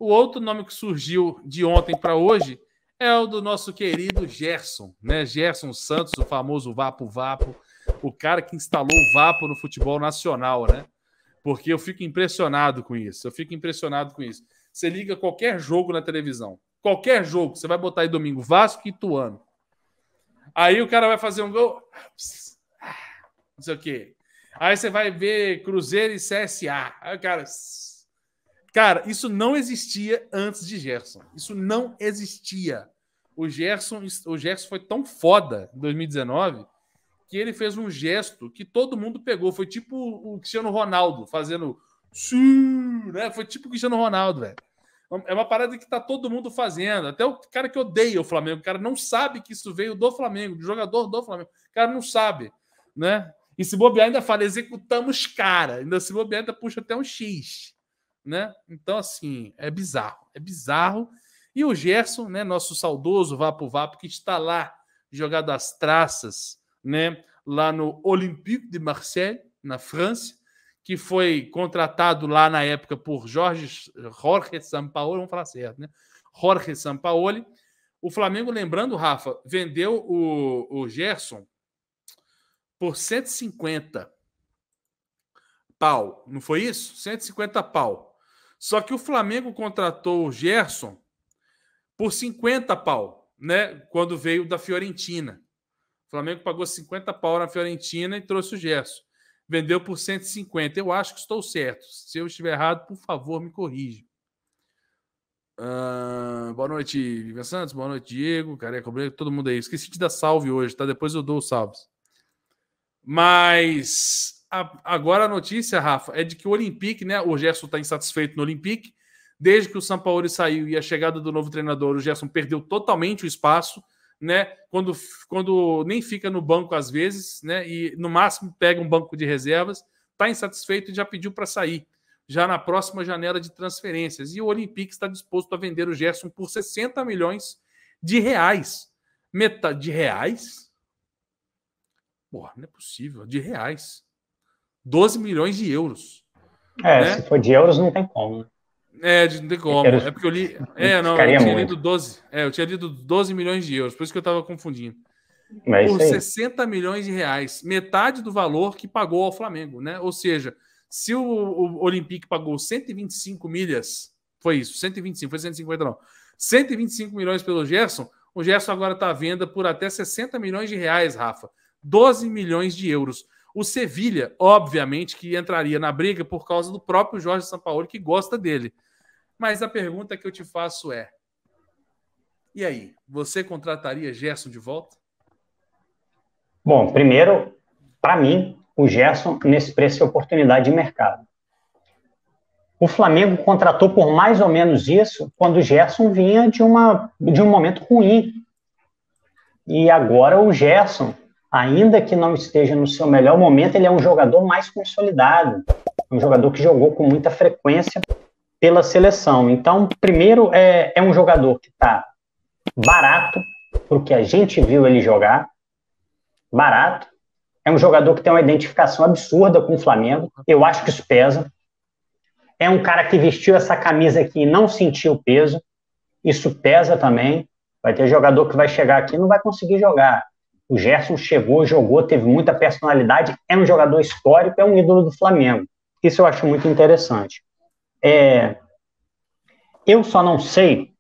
outro nome que surgiu de ontem para hoje é o do nosso querido Gerson, né? Gerson Santos, o famoso Vapo Vapo, o cara que instalou o Vapo no futebol nacional, né? Porque eu fico impressionado com isso. Você liga qualquer jogo na televisão, qualquer jogo, você vai botar aí domingo, Vasco e Ituano. Aí o cara vai fazer um gol, não sei o quê. Aí você vai ver Cruzeiro e CSA. Aí o cara... Cara, isso não existia antes de Gerson. Isso não existia. O Gerson foi tão foda em 2019 que ele fez um gesto que todo mundo pegou. Foi tipo o Cristiano Ronaldo fazendo... né? Foi tipo o Cristiano Ronaldo, velho. É uma parada que tá todo mundo fazendo. Até o cara que odeia o Flamengo. O cara não sabe que isso veio do Flamengo, do jogador do Flamengo. O cara não sabe, né? E se bobear ainda fala, executamos cara. Ainda se bobear ainda puxa até um X, né? Então, assim, é bizarro. É bizarro. E o Gerson, né, nosso saudoso Vapo Vapo, que está lá jogado às traças, né, lá no Olympique de Marseille, na França, que foi contratado lá na época por Jorge Sampaoli, vamos falar certo, né? Jorge Sampaoli. O Flamengo, lembrando, Rafa, vendeu o Gerson por 150 pau, não foi isso? 150 pau. Só que o Flamengo contratou o Gerson por 50 pau, né? Quando veio da Fiorentina. O Flamengo pagou 50 pau na Fiorentina e trouxe o Gerson. Vendeu por 150. Eu acho que estou certo. Se eu estiver errado, por favor, me corrija. Boa noite, Vivian Santos. Boa noite, Diego. Careca, todo mundo aí. Esqueci de dar salve hoje, tá? Depois eu dou os salves. Mas agora a notícia, Rafa, é de que o Olympique, né? O Gerson está insatisfeito no Olympique. Desde que o Sampaoli saiu e a chegada do novo treinador, o Gerson perdeu totalmente o espaço, né? Quando nem fica no banco às vezes, né? E no máximo pega um banco de reservas, está insatisfeito e já pediu para sair, já na próxima janela de transferências. E o Olympique está disposto a vender o Gerson por 60 milhões de reais. Metade de reais? Porra, não é possível. De reais. 12 milhões de euros. Né? Se for de euros, não tem como. Não tem como. É porque eu li. Eu tinha lido 12. Eu tinha lido 12 milhões de euros, por isso que eu estava confundindo. Mas por 60 milhões de reais. Metade do valor que pagou ao Flamengo, né? Ou seja, se o Olympique pagou 125 milhas, foi isso, 125, foi 150 não. 125 milhões pelo Gerson, o Gerson agora está à venda por até 60 milhões de reais, Rafa. 12 milhões de euros. O Sevilha, obviamente, que entraria na briga por causa do próprio Jorge Sampaoli, que gosta dele. Mas a pergunta que eu te faço é: e aí, você contrataria Gerson de volta? Bom, primeiro, para mim, o Gerson, nesse preço, é oportunidade de mercado. O Flamengo contratou por mais ou menos isso quando o Gerson vinha de um momento ruim. E agora o Gerson, ainda que não esteja no seu melhor momento, ele é um jogador mais consolidado. Um jogador que jogou com muita frequência pela seleção. Então, primeiro, é um jogador que está barato, porque a gente viu ele jogar. Barato. É um jogador que tem uma identificação absurda com o Flamengo. Eu acho que isso pesa. É um cara que vestiu essa camisa aqui e não sentiu o peso. Isso pesa também. Vai ter jogador que vai chegar aqui e não vai conseguir jogar. O Gerson chegou, jogou, teve muita personalidade. É um jogador histórico, é um ídolo do Flamengo. Isso eu acho muito interessante. Eu só não sei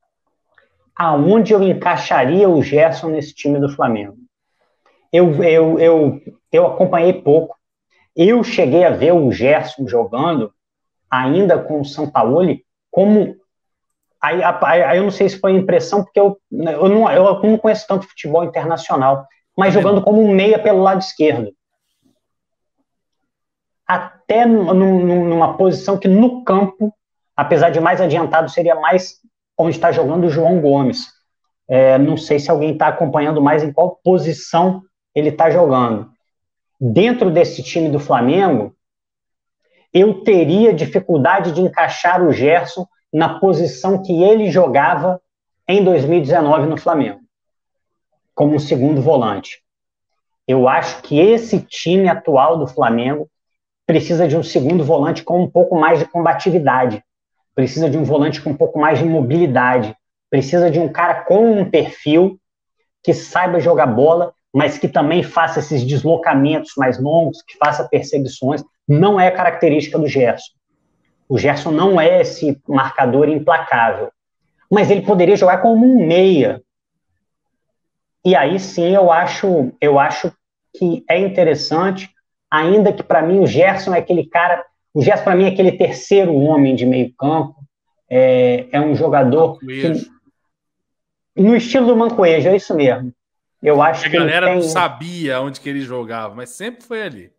aonde eu encaixaria o Gerson nesse time do Flamengo. Eu acompanhei pouco. Eu cheguei a ver o Gerson jogando ainda com o Sampaoli como... Aí eu não sei se foi impressão, porque eu não conheço tanto futebol internacional, mas jogando como um meia pelo lado esquerdo. Até numa posição que no campo, apesar de mais adiantado, seria mais onde está jogando o João Gomes. Não sei se alguém está acompanhando mais em qual posição ele está jogando. Dentro desse time do Flamengo, eu teria dificuldade de encaixar o Gerson na posição que ele jogava em 2019 no Flamengo, como um segundo volante. Eu acho que esse time atual do Flamengo precisa de um segundo volante com um pouco mais de combatividade. precisa de um volante com um pouco mais de mobilidade, precisa de um cara com um perfil que saiba jogar bola, mas que também faça esses deslocamentos mais longos, que faça perseguições. Não é característica do Gerson. O Gerson não é esse marcador implacável. Mas ele poderia jogar como um meia. E aí sim eu acho que é interessante, ainda que para mim o Gerson é aquele cara. O Gerson para mim é aquele terceiro homem de meio campo. É um jogador que, no estilo do Mancoejo, é isso mesmo. Eu acho a que ele galera tem... não sabia onde que ele jogava, mas sempre foi ali.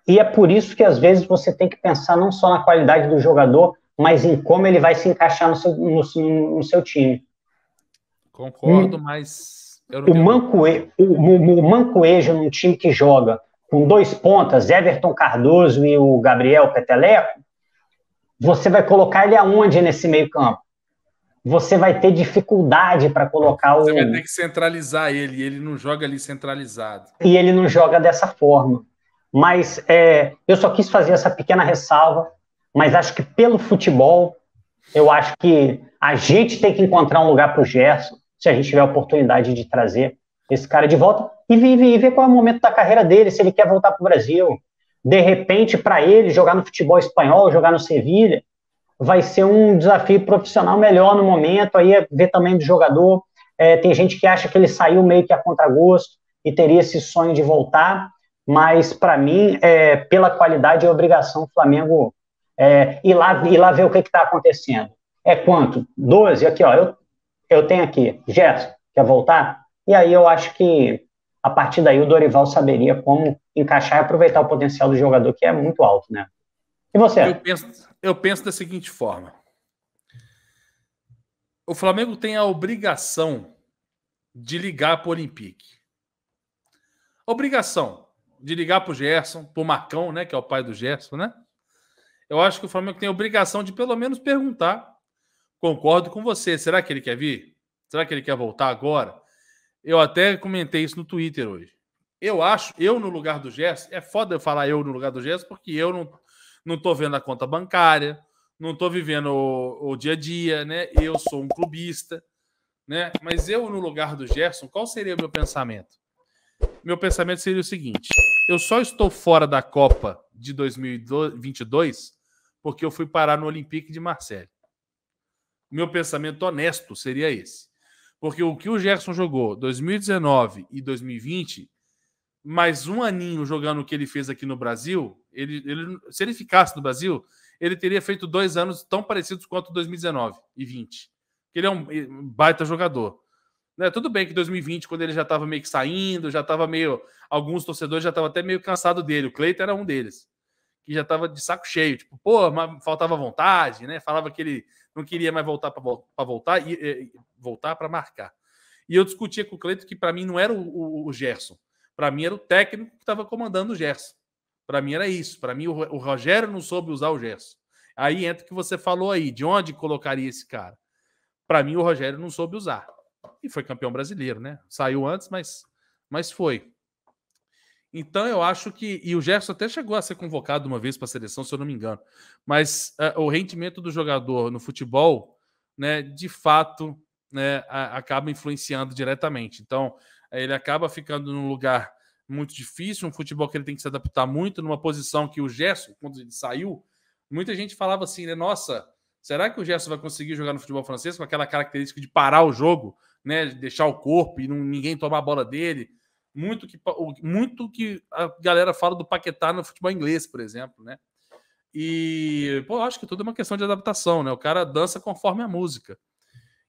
E é por isso que às vezes você tem que pensar não só na qualidade do jogador, mas em como ele vai se encaixar no seu time. Concordo, mas eu não tenho O Mancoejo num time que joga com 2 pontas, Everton Cardoso e o Gabriel Peteleco, você vai colocar ele aonde nesse meio campo? Você vai ter dificuldade para colocar Você vai ter que centralizar ele, e ele não joga ali centralizado. E ele não joga dessa forma. Mas eu só quis fazer essa pequena ressalva, mas acho que pelo futebol, eu acho que a gente tem que encontrar um lugar para o Gerson, se a gente tiver a oportunidade de trazer esse cara de volta, e ver qual é o momento da carreira dele, se ele quer voltar para o Brasil. De repente, para ele, jogar no futebol espanhol, jogar no Sevilha, vai ser um desafio profissional melhor no momento, aí é ver também do jogador. Tem gente que acha que ele saiu meio que a contragosto e teria esse sonho de voltar, mas para mim, pela qualidade, é obrigação do Flamengo ir lá ver o que está acontecendo. É quanto? 12? Aqui, ó, eu tenho aqui. Gerson, quer voltar? E aí eu acho que a partir daí o Dorival saberia como encaixar e aproveitar o potencial do jogador, que é muito alto, né? E você? Eu penso da seguinte forma. O Flamengo tem a obrigação de ligar para o Olympique. Obrigação de ligar para o Gerson, para o Marcão, né, que é o pai do Gerson, né? Eu acho que o Flamengo tem a obrigação de pelo menos perguntar. Concordo com você. Será que ele quer vir? Será que ele quer voltar agora? Eu até comentei isso no Twitter hoje. Eu acho, eu no lugar do Gerson, é foda eu falar eu no lugar do Gerson, porque eu não tô vendo a conta bancária, não tô vivendo o dia a dia, né? Eu sou um clubista, né? Mas eu no lugar do Gerson, qual seria o meu pensamento? Meu pensamento seria o seguinte: eu só estou fora da Copa de 2022 porque eu fui parar no Olympique de Marseille. Meu pensamento honesto seria esse. Porque o que o Gerson jogou 2019 e 2020, mais um aninho jogando o que ele fez aqui no Brasil, se ele ficasse no Brasil, ele teria feito 2 anos tão parecidos quanto 2019 e 20. Ele é um baita jogador. Né? Tudo bem que 2020, quando ele já estava meio que saindo, já estava meio... Alguns torcedores já estavam até meio cansados dele. O Cleiton era um deles. Que já estava de saco cheio. Tipo, pô, mas faltava vontade, né? Falava que ele não queria mais voltar para voltar e voltar para marcar. E eu discutia com o Cleiton que para mim não era o Gerson. Para mim era o técnico que estava comandando o Gerson. Para mim era isso. Para mim o Rogério não soube usar o Gerson. Aí entra o que você falou aí. De onde colocaria esse cara? Para mim o Rogério não soube usar. E foi campeão brasileiro, né? Saiu antes, mas foi. Então eu acho que... E o Gerson até chegou a ser convocado uma vez para a seleção, se eu não me engano. Mas o rendimento do jogador no futebol, né, de fato, né, acaba influenciando diretamente. Então ele acaba ficando num lugar muito difícil, um futebol que ele tem que se adaptar muito, numa posição que o Gerson, quando ele saiu, muita gente falava assim, né? Nossa, será que o Gerson vai conseguir jogar no futebol francês com aquela característica de parar o jogo, né, deixar o corpo e ninguém tomar a bola dele? Muito que a galera fala do Paquetá no futebol inglês, por exemplo, né? E, pô, acho que tudo é uma questão de adaptação, né? O cara dança conforme a música.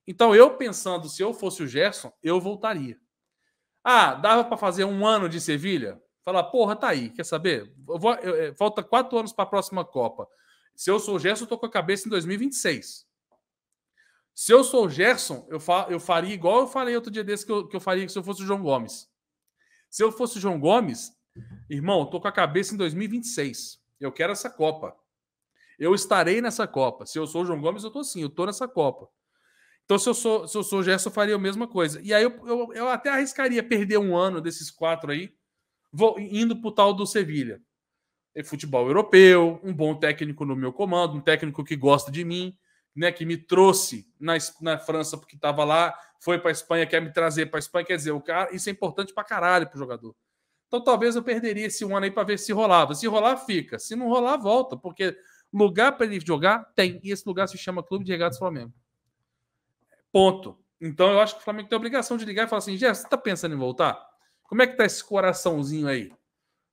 Então, eu pensando, se eu fosse o Gerson, eu voltaria. Ah, dava para fazer 1 ano de Sevilha? Falar, porra, tá aí, quer saber? Falta 4 anos para a próxima Copa. Se eu sou o Gerson, eu tô com a cabeça em 2026. Se eu sou o Gerson, eu faria igual eu falei outro dia desse que eu faria se eu fosse o João Gomes. Se eu fosse o João Gomes, irmão, tô com a cabeça em 2026. Eu quero essa Copa. Eu estarei nessa Copa. Se eu sou o João Gomes, eu tô assim, eu tô nessa Copa. Então, se eu sou o Gerson, eu faria a mesma coisa. E aí eu até arriscaria perder 1 ano desses 4 aí, indo pro tal do Sevilha. futebol europeu, um bom técnico no meu comando, um técnico que gosta de mim, né, que me trouxe na França porque estava lá, foi para a Espanha, quer me trazer para a Espanha, quer dizer, o cara, isso é importante para caralho para o jogador. Então talvez eu perderia esse um ano aí para ver se rolava. Se rolar, fica. Se não rolar, volta, porque lugar para ele jogar tem, e esse lugar se chama Clube de Regatas Flamengo. Ponto. Então eu acho que o Flamengo tem a obrigação de ligar e falar assim, Gerson, você está pensando em voltar? Como é que tá esse coraçãozinho aí?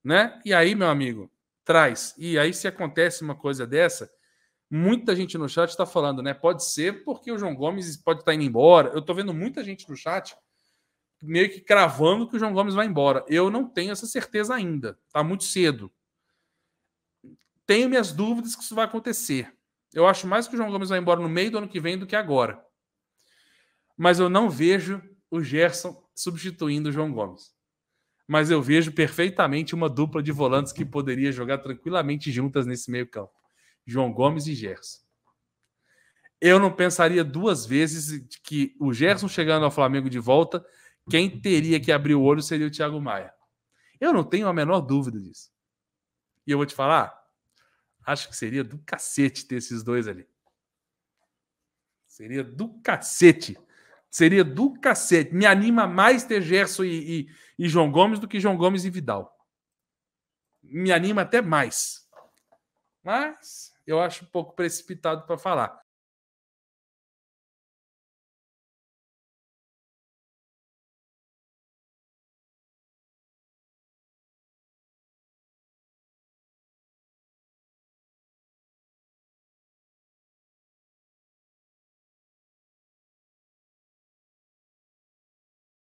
Né? E aí, meu amigo, traz. E aí, se acontece uma coisa dessa, muita gente no chat está falando, né? Pode ser porque o João Gomes pode estar indo embora. Eu estou vendo muita gente no chat meio que cravando que o João Gomes vai embora. Eu não tenho essa certeza ainda. Está muito cedo. Tenho minhas dúvidas que isso vai acontecer. Eu acho mais que o João Gomes vai embora no meio do ano que vem do que agora. Mas eu não vejo o Gerson substituindo o João Gomes. Mas eu vejo perfeitamente uma dupla de volantes que poderia jogar tranquilamente juntas nesse meio campo. João Gomes e Gerson. Eu não pensaria duas vezes que o Gerson chegando ao Flamengo de volta, quem teria que abrir o olho seria o Thiago Maia. Eu não tenho a menor dúvida disso. E eu vou te falar, acho que seria do cacete ter esses dois ali. Seria do cacete. Seria do cacete. Me anima mais ter Gerson e João Gomes do que João Gomes e Vidal. Me anima até mais. Mas eu acho um pouco precipitado para falar.